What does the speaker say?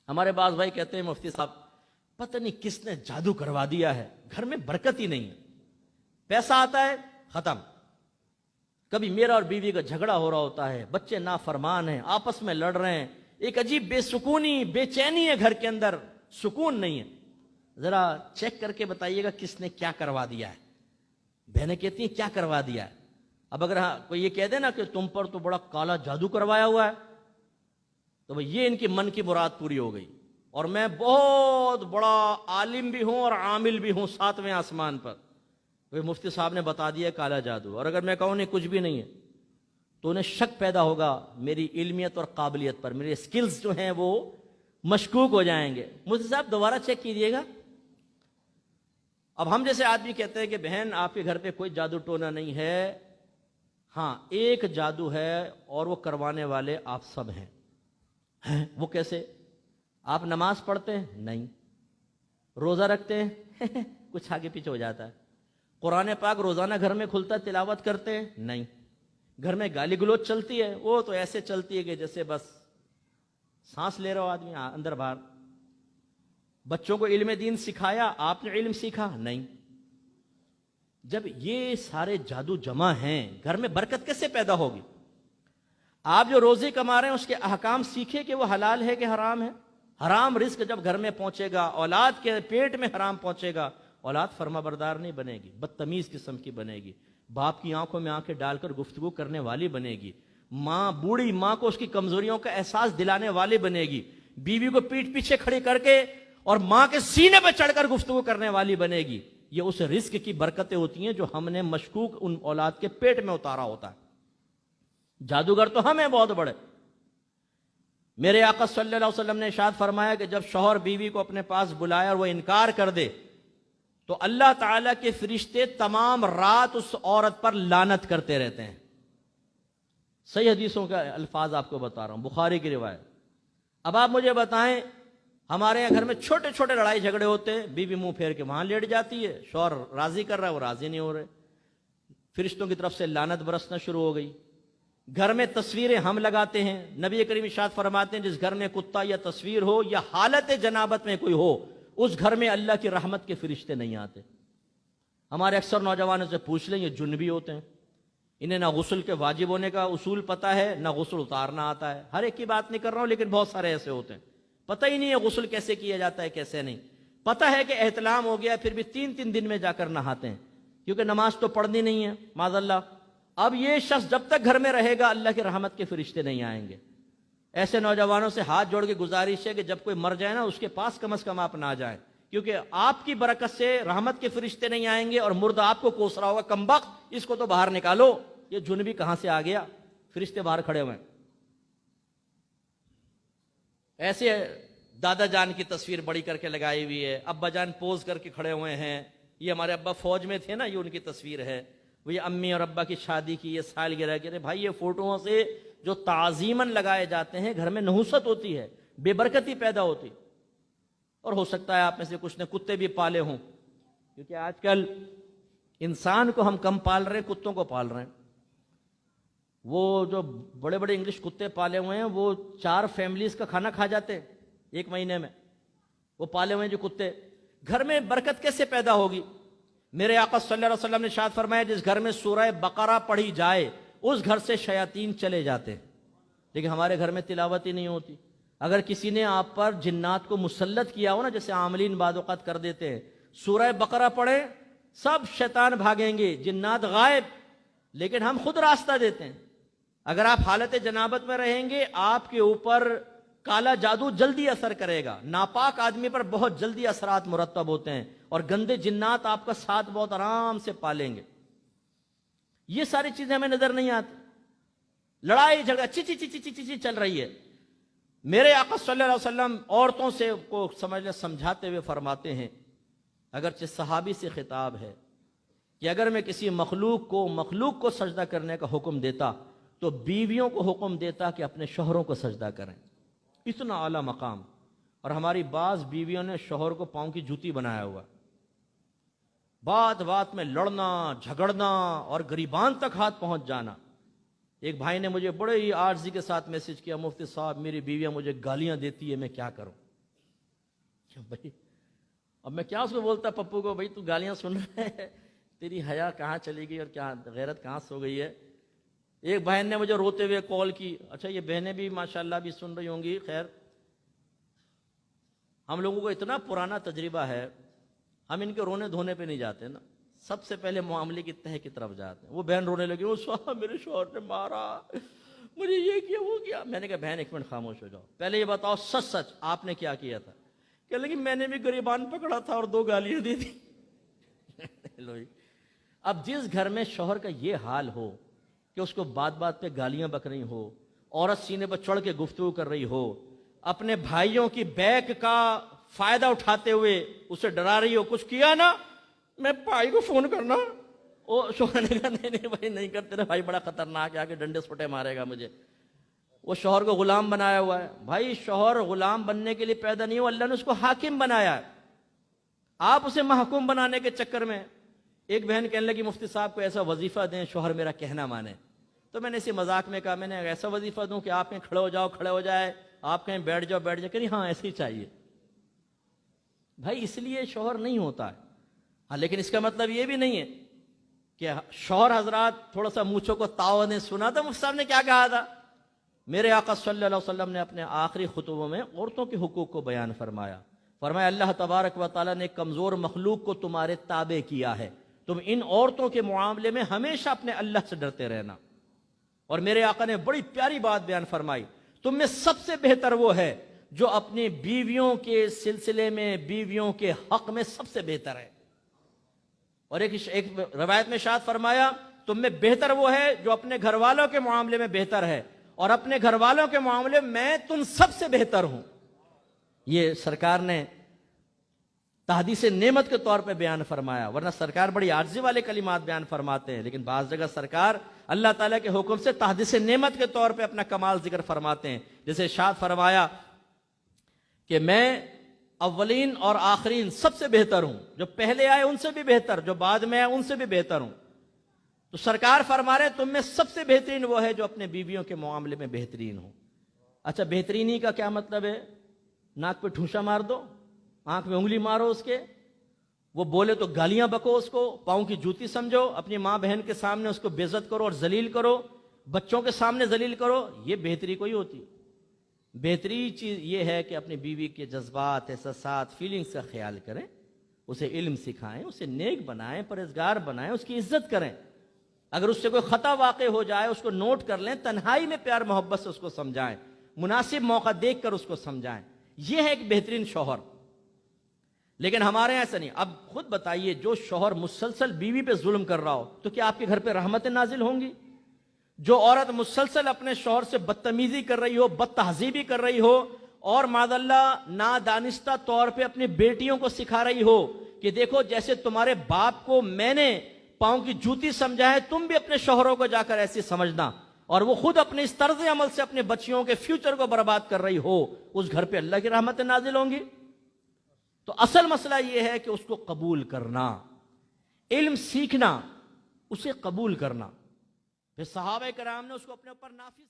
ہمارے بعض بھائی کہتے ہیں مفتی صاحب پتہ نہیں کس نے جادو کروا دیا ہے، گھر میں برکت ہی نہیں ہے، پیسہ آتا ہے ختم، کبھی میرا اور بیوی کا جھگڑا ہو رہا ہوتا ہے، بچے نافرمان ہیں، آپس میں لڑ رہے ہیں، ایک عجیب بے سکونی بے چینی ہے گھر کے اندر، سکون نہیں ہے، ذرا چیک کر کے بتائیے گا کس نے کیا کروا دیا ہے۔ بہنیں کہتی ہیں کیا کروا دیا ہے؟ اب اگر کوئی یہ کہہ دے نا کہ تم پر تو بڑا کالا جادو کروایا ہوا ہے، تو بھئی یہ ان کی من کی مراد پوری ہو گئی، اور میں بہت بڑا عالم بھی ہوں اور عامل بھی ہوں ساتویں آسمان پر، مفتی صاحب نے بتا دیا کالا جادو، اور اگر میں کہوں نہیں کچھ بھی نہیں ہے تو انہیں شک پیدا ہوگا میری علمیت اور قابلیت پر، میرے سکلز جو ہیں وہ مشکوک ہو جائیں گے۔ مفتی صاحب دوبارہ چیک کیجئے گا۔ اب ہم جیسے آدمی کہتے ہیں کہ بہن آپ کے گھر پہ کوئی جادو ٹونا نہیں ہے، ہاں ایک جادو ہے اور وہ کروانے والے آپ سب ہیں۔ وہ کیسے؟ آپ نماز پڑھتے ہیں؟ نہیں۔ روزہ رکھتے ہیں؟ کچھ آگے پیچھے ہو جاتا ہے۔ قرآن پاک روزانہ گھر میں کھلتا ہے، تلاوت کرتے ہیں؟ نہیں۔ گھر میں گالی گلوچ چلتی ہے؟ وہ تو ایسے چلتی ہے کہ جیسے بس سانس لے رہا ہو آدمی اندر باہر۔ بچوں کو علم دین سکھایا؟ آپ نے علم سیکھا؟ نہیں۔ جب یہ سارے جادو جمع ہیں، گھر میں برکت کیسے پیدا ہوگی؟ آپ جو روزی کما رہے ہیں اس کے احکام سیکھے کہ وہ حلال ہے کہ حرام ہے۔ حرام رزق جب گھر میں پہنچے گا، اولاد کے پیٹ میں حرام پہنچے گا، اولاد فرما بردار نہیں بنے گی، بدتمیز قسم کی بنے گی، باپ کی آنکھوں میں آنکھیں ڈال کر گفتگو کرنے والی بنے گی، ماں بوڑھی ماں کو اس کی کمزوریوں کا احساس دلانے والی بنے گی، بیوی کو پیٹھ پیچھے کھڑی کر کے اور ماں کے سینے پہ چڑھ کر گفتگو کرنے والی بنے گی۔ یہ اس رزق کی برکتیں ہوتی ہیں جو ہم نے مشکوک ان اولاد کے پیٹ میں اتارا ہوتا ہے۔ جادوگر تو ہم ہیں بہت بڑے۔ میرے آقا صلی اللہ علیہ وسلم نے ارشاد فرمایا کہ جب شوہر بیوی کو اپنے پاس بلائے اور وہ انکار کر دے تو اللہ تعالیٰ کے فرشتے تمام رات اس عورت پر لعنت کرتے رہتے ہیں۔ صحیح حدیثوں کا الفاظ آپ کو بتا رہا ہوں، بخاری کی روایت۔ اب آپ مجھے بتائیں، ہمارے یہاں گھر میں چھوٹے چھوٹے لڑائی جھگڑے ہوتے ہیں، بیوی منہ پھیر کے وہاں لیٹ جاتی ہے، شوہر راضی کر رہا ہے وہ راضی نہیں ہو رہے، فرشتوں کی طرف سے لعنت برسنا شروع ہو گئی۔ گھر میں تصویریں ہم لگاتے ہیں، نبی کریم ارشاد فرماتے ہیں جس گھر میں کتا یا تصویر ہو یا حالت جنابت میں کوئی ہو، اس گھر میں اللہ کی رحمت کے فرشتے نہیں آتے۔ ہمارے اکثر نوجوانوں سے پوچھ لیں، یہ جنبی ہوتے ہیں، انہیں نہ غسل کے واجب ہونے کا اصول پتہ ہے، نہ غسل اتارنا آتا ہے۔ ہر ایک کی بات نہیں کر رہا ہوں، لیکن بہت سارے ایسے ہوتے ہیں پتہ ہی نہیں ہے غسل کیسے کیا جاتا ہے کیسے نہیں، پتہ ہے کہ احتلام ہو گیا پھر بھی 3 دن میں جا کر نہاتے ہیں، کیونکہ نماز تو پڑھنی نہیں ہے معاذ اللہ۔ اب یہ شخص جب تک گھر میں رہے گا اللہ کی رحمت کے فرشتے نہیں آئیں گے۔ ایسے نوجوانوں سے ہاتھ جوڑ کے گزارش ہے کہ جب کوئی مر جائے نا اس کے پاس کم از کم آپ نہ جائیں، کیونکہ آپ کی برکت سے رحمت کے فرشتے نہیں آئیں گے اور مردہ آپ کو کوس رہا ہوگا، کمبخت اس کو تو باہر نکالو، یہ جنبی کہاں سے آ گیا، فرشتے باہر کھڑے ہوئے ہیں۔ ایسے دادا جان کی تصویر بڑی کر کے لگائی ہوئی ہے، ابا جان پوز کر کے کھڑے ہوئے ہیں، یہ ہمارے ابا فوج میں تھے نا، یہ ان کی تصویر ہے، وہ یہ امی اور ابا کی شادی کی یہ سالگرہ کی۔ بھائی یہ فوٹوؤں سے جو تعظیماً لگائے جاتے ہیں گھر میں نحوست ہوتی ہے، بے برکتی پیدا ہوتی، اور ہو سکتا ہے آپ میں سے کچھ نے کتے بھی پالے ہوں، کیونکہ آج کل انسان کو ہم کم پال رہے ہیں، کتوں کو پال رہے ہیں۔ وہ جو بڑے بڑے انگلش کتے پالے ہوئے ہیں وہ 4 فیملیز کا کھانا کھا جاتے ہیں 1 مہینے میں، وہ پالے ہوئے ہیں جو کتے۔ گھر میں برکت کیسے پیدا ہوگی؟ میرے آقا صلی اللہ علیہ وسلم نے ارشاد فرمایا جس گھر میں سورہ بقرہ پڑھی جائے اس گھر سے شیاطین چلے جاتے ہیں، لیکن ہمارے گھر میں تلاوت ہی نہیں ہوتی۔ اگر کسی نے آپ پر جنات کو مسلط کیا ہو نا، جیسے عاملین بعض اوقات کر دیتے ہیں، سورہ بقرہ پڑھیں سب شیطان بھاگیں گے، جنات غائب، لیکن ہم خود راستہ دیتے ہیں۔ اگر آپ حالت جنابت میں رہیں گے آپ کے اوپر کالا جادو جلدی اثر کرے گا، ناپاک آدمی پر بہت جلدی اثرات مرتب ہوتے ہیں، اور گندے جنات آپ کا ساتھ بہت آرام سے پالیں گے۔ یہ ساری چیزیں ہمیں نظر نہیں آتی، لڑائی جھگڑا چی چی چی چی چی چی چل رہی ہے۔ میرے آقا صلی اللہ علیہ وسلم عورتوں سے کو سمجھاتے ہوئے فرماتے ہیں، اگرچہ صحابی سے خطاب ہے کہ اگر میں کسی مخلوق کو سجدہ کرنے کا حکم دیتا تو بیویوں کو حکم دیتا کہ اپنے شوہروں کو سجدہ کریں۔ اتنا اعلیٰ مقام، اور ہماری بعض بیویوں نے شوہر کو پاؤں کی جوتی بنایا ہوا، بات بات میں لڑنا جھگڑنا اور گریبان تک ہاتھ پہنچ جانا۔ ایک بھائی نے مجھے بڑے ہی عاجزی کے ساتھ میسج کیا، مفتی صاحب میری بیویاں مجھے گالیاں دیتی ہے، میں کیا کروں؟ بھائی اب میں کیا اس کو بولتا پپو کو، بھائی تو گالیاں سن رہے ہے، تیری حیا کہاں چلی گئی اور کیا غیرت کہاں سو گئی ہے؟ ایک بہن نے مجھے روتے ہوئے کال کی، اچھا یہ بہنیں بھی ماشاءاللہ بھی سن رہی ہوں گی، خیر ہم لوگوں کو اتنا پرانا تجربہ ہے، ہم ان کے رونے دھونے پہ نہیں جاتے نا، سب سے پہلے معاملے کی تہہ کی طرف جاتے ہیں۔ وہ بہن رونے لگی، وہ صاحب میرے شوہر نے مارا، مجھے یہ کیا وہ کیا۔ میں نے کہا بہن ایک منٹ خاموش ہو جاؤ، پہلے یہ بتاؤ سچ سچ آپ نے کیا کیا تھا؟ کہ لگی میں نے بھی گریبان پکڑا تھا اور 2 گالیاں دی تھی۔ اب جس گھر میں شوہر کا یہ حال ہو کہ اس کو بات بات پہ گالیاں بک رہی ہو، عورت سینے پر چڑھ کے گفتگو کر رہی ہو، اپنے بھائیوں کی بیک کا فائدہ اٹھاتے ہوئے اسے ڈرا رہی ہو، کچھ کیا نا میں بھائی کو فون کرنا، وہ شوہر نے کہا نہیں بھائی نہیں کرتے نا، بھائی بڑا خطرناک ہے، آگے ڈنڈے سوٹے مارے گا مجھے۔ وہ شوہر کو غلام بنایا ہوا ہے۔ بھائی شوہر غلام بننے کے لیے پیدا نہیں ہوا، اللہ نے اس کو حاکم بنایا ہے۔ آپ اسے محکوم بنانے کے چکر میں، ایک بہن کہنے لگی مفتی صاحب کو ایسا وظیفہ دیں شوہر میرا کہنا مانے، تو میں نے اسی مذاق میں کہا، میں نے ایسا وظیفہ دوں کہ آپ کہیں کھڑے ہو جاؤ کھڑے ہو جائے، آپ کہیں بیٹھ جاؤ بیٹھ جائے، کہ ہاں ایسے ہی چاہیے۔ بھائی اس لیے شوہر نہیں ہوتا ہے، ہاں لیکن اس کا مطلب یہ بھی نہیں ہے کہ شوہر حضرات تھوڑا سا مونچھوں کو تاؤ دیں۔ سنا تھا مفتی صاحب نے کیا کہا تھا؟ میرے آقا صلی اللہ علیہ وسلم نے اپنے آخری خطبوں میں عورتوں کے حقوق کو بیان فرمایا۔ فرمایا اللہ تبارک و تعالیٰ نے کمزور مخلوق کو تمہارے تابع کیا ہے، تم ان عورتوں کے معاملے میں ہمیشہ اپنے اللہ سے ڈرتے رہنا۔ اور میرے آقا نے بڑی پیاری بات بیان فرمائی، تم میں سب سے بہتر وہ ہے جو اپنی بیویوں کے سلسلے میں، بیویوں کے حق میں سب سے بہتر ہے۔ اور ایک روایت میں ارشاد فرمایا، تم میں بہتر وہ ہے جو اپنے گھر والوں کے معاملے میں بہتر ہے، اور اپنے گھر والوں کے معاملے میں تم سب سے بہتر ہوں۔ یہ سرکار نے تحدیث نعمت کے طور پہ بیان فرمایا، ورنہ سرکار بڑی عاجزی والے کلمات بیان فرماتے ہیں، لیکن بعض جگہ سرکار اللہ تعالیٰ کے حکم سے تحدیث نعمت کے طور پہ اپنا کمال ذکر فرماتے ہیں۔ جیسے ارشاد فرمایا کہ میں اولین اور آخرین سب سے بہتر ہوں، جو پہلے آئے ان سے بھی بہتر، جو بعد میں آئے ان سے بھی بہتر ہوں۔ تو سرکار فرما رہے تم میں سب سے بہترین وہ ہے جو اپنے بیویوں کے معاملے میں بہترین ہو۔ اچھا بہترینی کا کیا مطلب ہے؟ ناک پہ ٹھوسا مار دو، آنکھ میں انگلی مارو اس کے، وہ بولے تو گالیاں بکو اس کو، پاؤں کی جوتی سمجھو، اپنی ماں بہن کے سامنے اس کو بے عزت کرو اور ذلیل کرو، بچوں کے سامنے ذلیل کرو، یہ بہتری کوئی ہوتی؟ بہتری چیز یہ ہے کہ اپنی بیوی کے جذبات، احساسات، فیلنگز کا خیال کریں، اسے علم سکھائیں، اسے نیک بنائیں، پرہیزگار بنائیں، اس کی عزت کریں۔ اگر اس سے کوئی خطا واقع ہو جائے اس کو نوٹ کر لیں، تنہائی میں پیار محبت سے اس کو سمجھائیں، مناسب موقع دیکھ کر اس کو سمجھائیں، یہ ہے ایک بہترین شوہر۔ لیکن ہمارے یہاں ایسا نہیں۔ اب خود بتائیے، جو شوہر مسلسل بیوی پہ ظلم کر رہا ہو تو کیا آپ کے گھر پہ رحمتیں نازل ہوں گی؟ جو عورت مسلسل اپنے شوہر سے بدتمیزی کر رہی ہو، بد تہذیبی کر رہی ہو، اور معاذ اللہ نادانستہ طور پہ اپنی بیٹیوں کو سکھا رہی ہو کہ دیکھو جیسے تمہارے باپ کو میں نے پاؤں کی جوتی سمجھا ہے، تم بھی اپنے شوہروں کو جا کر ایسے سمجھنا، اور وہ خود اپنے اس طرز عمل سے اپنے بچیوں کے فیوچر کو برباد کر رہی ہو، اس گھر پہ اللہ کی رحمتیں نازل ہوں گی؟ تو اصل مسئلہ یہ ہے کہ اس کو قبول کرنا، علم سیکھنا، اسے قبول کرنا۔ پھر صحابہ کرام نے اس کو اپنے اوپر نافذ